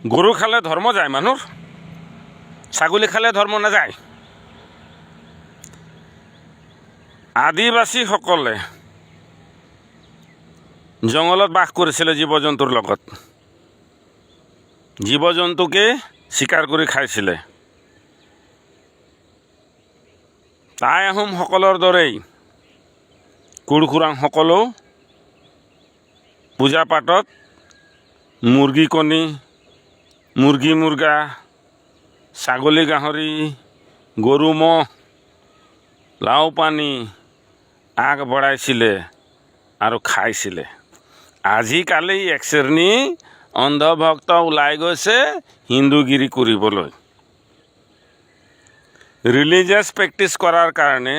গৰু খালে ধৰ্ম যায় মানুহৰ, ছাগলী খালে ধৰ্ম নাযায়। আদিবাসীসকলে জংঘলত বাস কৰিছিলে জীৱ জন্তুৰ লগত, জীৱ জন্তুকে চিকাৰ কৰি খাইছিলে। টাই আহোমসকলৰ দৰেই কুৰকুৰাংসকলেও পূজা পাতত মুৰ্গী কণী, মুৰ্গী মুৰ্গা, ছাগলী গাহৰি, গৰু ম'হ, লাও পানী আগবঢ়াইছিলে আৰু খাইছিলে। আজিকালি এক শ্ৰেণী অন্ধভক্ত ওলাই গৈছে হিন্দুগিৰি কৰিবলৈ। ৰিলিজিয়াছ প্ৰেক্টিছ কৰাৰ কাৰণে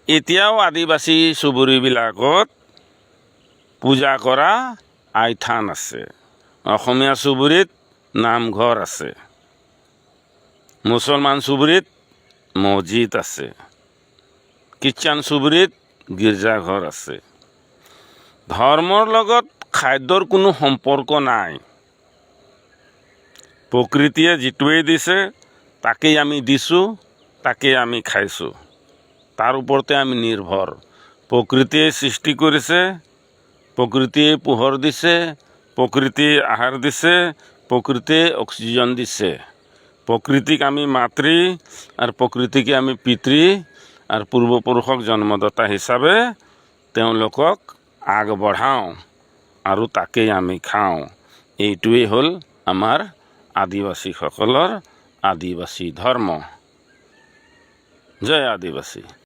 এতিয়াও আদিবাসী চুবুৰীবিলাকত পূজা কৰা আইথান আছে। অসমীয়া চুবুৰীত নামঘৰ আছে, মুছলমান চুবুৰীত মছজিদ আছে, খ্ৰীষ্টান চুবুৰীত গীৰ্জাঘৰ আছে। ধৰ্মৰ লগত খাদ্যৰ কোনো সম্পৰ্ক নাই। প্ৰকৃতিয়ে যিটোৱেই দিছে তাকেই আমি দিছোঁ, তাকেই আমি খাইছোঁ, তাৰ ওপৰতে আমি নিৰ্ভৰ। প্ৰকৃতিয়ে সৃষ্টি কৰিছে, প্ৰকৃতিয়ে পোহৰ দিছে, প্ৰকৃতিয়ে আহাৰ দিছে, প্ৰকৃতিয়ে অক্সিজেন দিছে। প্ৰকৃতিক আমি মাতৃ আৰু প্ৰকৃতিকে আমি পিতৃ আৰু পূৰ্বপুৰুষক জন্মদাতা হিচাপে তেওঁলোকক আগবঢ়াওঁ আৰু তাকেই আমি খাওঁ। এইটোৱেই হ'ল আমাৰ আদিবাসীসকলৰ আদিবাসী ধৰ্ম। জয় আদিবাসী।